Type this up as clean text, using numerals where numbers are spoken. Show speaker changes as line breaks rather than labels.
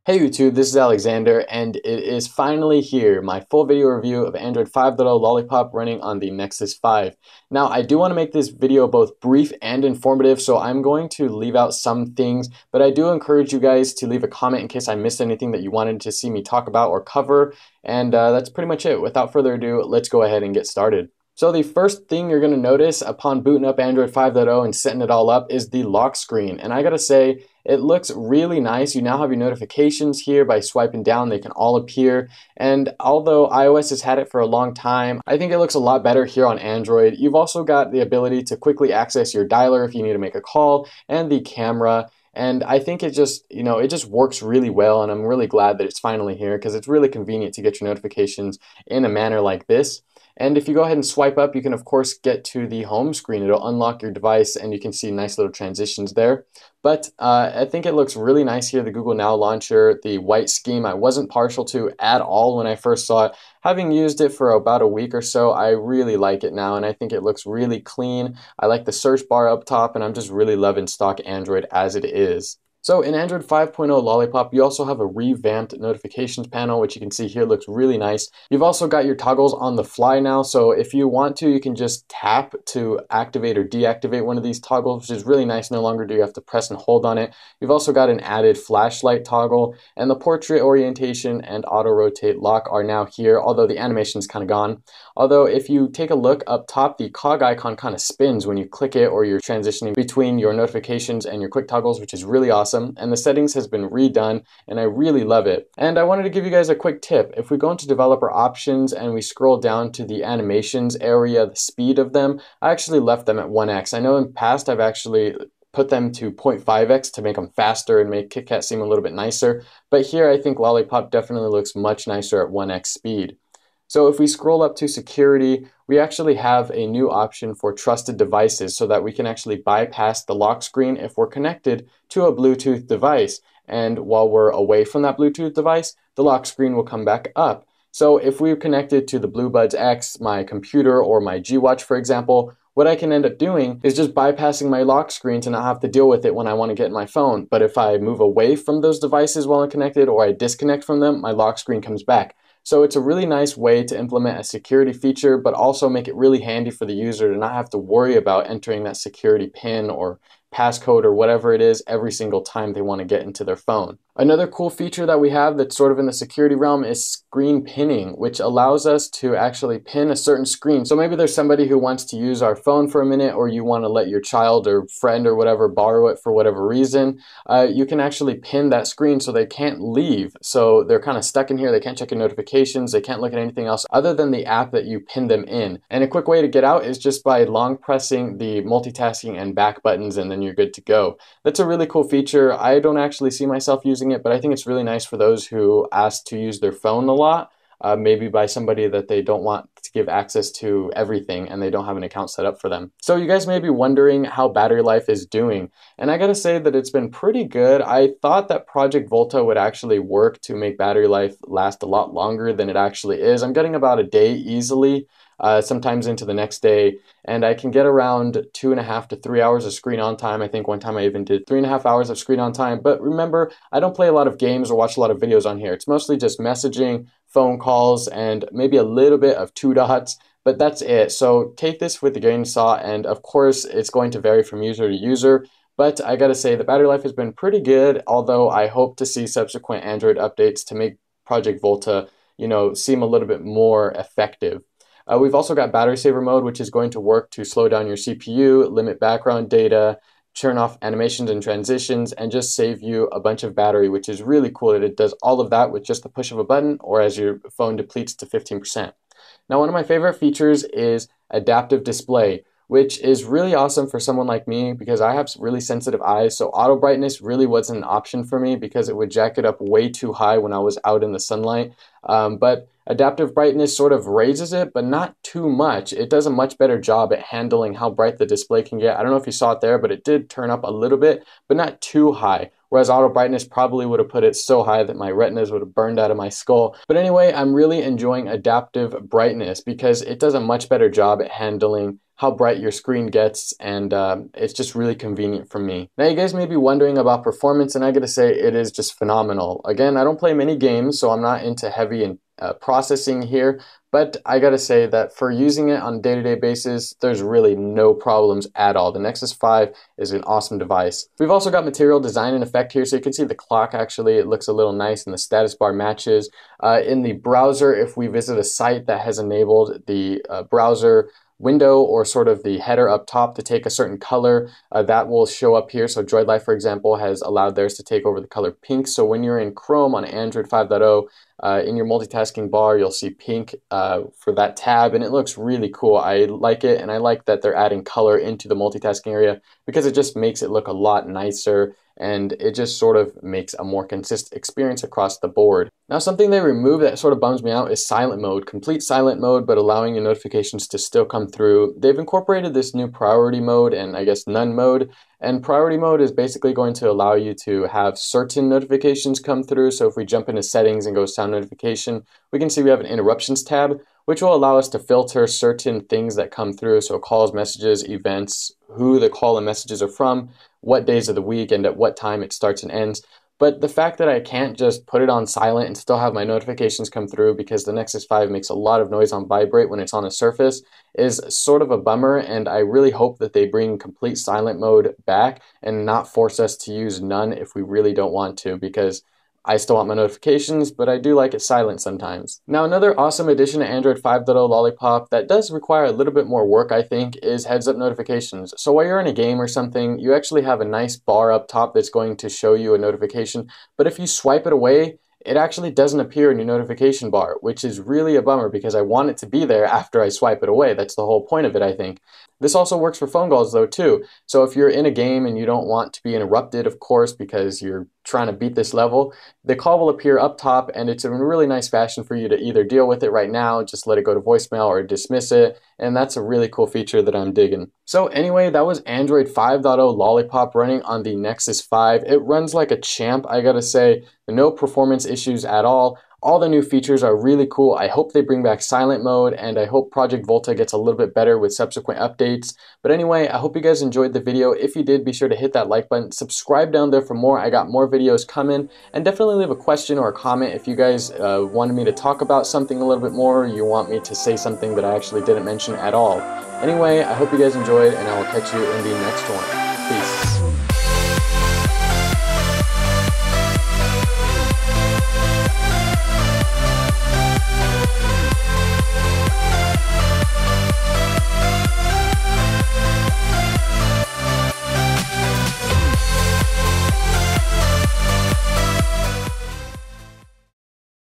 Hey YouTube, this is Alexander, and it is finally here, my full video review of Android 5.0 Lollipop running on the Nexus 5. Now, I do want to make this video both brief and informative, so I'm going to leave out some things, but I do encourage you guys to leave a comment in case I missed anything that you wanted to see me talk about or cover, and that's pretty much it. Without further ado, let's go ahead and get started. So the first thing you're going to notice upon booting up Android 5.0 and setting it all up is the lock screen, and I gotta say, it looks really nice. You now have your notifications here. By swiping down, they can all appear. And although iOS has had it for a long time, I think it looks a lot better here on Android. You've also got the ability to quickly access your dialer if you need to make a call, and the camera. And I think it just, it just works really well. And I'm really glad that it's finally here because it's really convenient to get your notifications in a manner like this. And if you go ahead and swipe up, you can of course get to the home screen. It'll unlock your device and you can see nice little transitions there. But I think it looks really nice here, the Google Now launcher, the white scheme I wasn't partial to at all when I first saw it. Having used it for about a week or so, I really like it now and I think it looks really clean. I like the search bar up top and I'm just really loving stock Android as it is. So in Android 5.0 Lollipop, you also have a revamped notifications panel, which you can see here looks really nice. You've also got your toggles on the fly now, so if you want to, you can just tap to activate or deactivate one of these toggles, which is really nice. No longer do you have to press and hold on it. You've also got an added flashlight toggle, and the portrait orientation and auto rotate lock are now here, although the animation's kind of gone. Although if you take a look up top, the cog icon kind of spins when you click it or you're transitioning between your notifications and your quick toggles, which is really awesome. And the settings has been redone and I really love it. And I wanted to give you guys a quick tip. If we go into developer options and we scroll down to the animations area, the speed of them, I actually left them at 1x. I know in the past I've actually put them to 0.5x to make them faster and make KitKat seem a little bit nicer. But here I think Lollipop definitely looks much nicer at 1x speed. So if we scroll up to security, we actually have a new option for trusted devices so that we can actually bypass the lock screen if we're connected to a Bluetooth device. And while we're away from that Bluetooth device, the lock screen will come back up. So if we're connected to the BlueBuds X, my computer, or my G-Watch, for example, what I can end up doing is just bypassing my lock screen to not have to deal with it when I want to get in my phone. But if I move away from those devices while I'm connected or I disconnect from them, my lock screen comes back. So it's a really nice way to implement a security feature, but also make it really handy for the user to not have to worry about entering that security PIN or passcode or whatever it is every single time they want to get into their phone. Another cool feature that we have that's sort of in the security realm is screen pinning, which allows us to actually pin a certain screen. So maybe there's somebody who wants to use our phone for a minute, or you want to let your child or friend or whatever borrow it for whatever reason. You can actually pin that screen so they can't leave. So they're kind of stuck in here. They can't check your notifications. They can't look at anything else other than the app that you pinned them in. And a quick way to get out is just by long pressing the multitasking and back buttons, and then you're good to go. That's a really cool feature. I don't actually see myself using it, but I think it's really nice for those who ask to use their phone a lot, maybe by somebody that they don't want to give access to everything and they don't have an account set up for them. So you guys may be wondering how battery life is doing, and I gotta say that it's been pretty good. I thought that Project Volta would actually work to make battery life last a lot longer than it actually is. I'm getting about a day easily. Sometimes into the next day, and I can get around 2.5 to 3 hours of screen on time. I think one time I even did 3.5 hours of screen on time. But remember, I don't play a lot of games or watch a lot of videos on here. It's mostly just messaging, phone calls, and maybe a little bit of 2 dots, but that's it. So take this with a grain of salt, and of course it's going to vary from user to user. But I gotta say the battery life has been pretty good, although I hope to see subsequent Android updates to make Project Volta, seem a little bit more effective. We've also got battery saver mode, which is going to work to slow down your CPU, limit background data, turn off animations and transitions, and just save you a bunch of battery, which is really cool that it does all of that with just the push of a button or as your phone depletes to 15%. Now, one of my favorite features is adaptive display, which is really awesome for someone like me because I have really sensitive eyes. So auto brightness really wasn't an option for me because it would jack it up way too high when I was out in the sunlight. But adaptive brightness sort of raises it, but not too much. It does a much better job at handling how bright the display can get. I don't know if you saw it there, but it did turn up a little bit, but not too high. Whereas auto brightness probably would have put it so high that my retinas would have burned out of my skull. But anyway, I'm really enjoying adaptive brightness because it does a much better job at handling how bright your screen gets, and it's just really convenient for me. Now you guys may be wondering about performance, and I gotta say it is just phenomenal. Again, I don't play many games, so I'm not into heavy and processing here, but I gotta say that for using it on a day-to-day basis, there's really no problems at all. The Nexus 5 is an awesome device. We've also got material design and effect here, so you can see the clock actually, it looks a little nice and the status bar matches. In the browser, if we visit a site that has enabled the browser window or sort of the header up top to take a certain color, that will show up here. So Droid Life, for example, has allowed theirs to take over the color pink. So when you're in Chrome on Android 5.0, in your multitasking bar, you'll see pink for that tab, and it looks really cool. I like it, and I like that they're adding color into the multitasking area because it just makes it look a lot nicer, and it just sort of makes a more consistent experience across the board. Now, something they removed that sort of bums me out is silent mode. Complete silent mode, but allowing your notifications to still come through. They've incorporated this new priority mode and I guess none mode. And priority mode is basically going to allow you to have certain notifications come through. So if we jump into settings and go sound notification, we can see we have an interruptions tab, which will allow us to filter certain things that come through. So calls, messages, events, who the call and messages are from, what days of the week, and at what time it starts and ends. But the fact that I can't just put it on silent and still have my notifications come through because the Nexus 5 makes a lot of noise on vibrate when it's on a surface is sort of a bummer, and I really hope that they bring complete silent mode back and not force us to use none if we really don't want to, because I still want my notifications, but I do like it silent sometimes. Now, another awesome addition to Android 5.0 Lollipop that does require a little bit more work, I think, is heads-up notifications. So while you're in a game or something, you actually have a nice bar up top that's going to show you a notification, but if you swipe it away, it actually doesn't appear in your notification bar, which is really a bummer because I want it to be there after I swipe it away. That's the whole point of it, I think. This also works for phone calls though too. So if you're in a game and you don't want to be interrupted, of course, because you're trying to beat this level, the call will appear up top, and it's in a really nice fashion for you to either deal with it right now, just let it go to voicemail, or dismiss it, and that's a really cool feature that I'm digging. So anyway, that was Android 5.0 Lollipop running on the Nexus 5. It runs like a champ, I gotta say. No performance issues at all. All the new features are really cool. I hope they bring back silent mode, and I hope Project Volta gets a little bit better with subsequent updates. But anyway, I hope you guys enjoyed the video. If you did, be sure to hit that like button. Subscribe down there for more. I got more videos coming. And definitely leave a question or a comment if you guys wanted me to talk about something a little bit more, or you want me to say something that I actually didn't mention at all. Anyway, I hope you guys enjoyed, and I will catch you in the next one. Peace.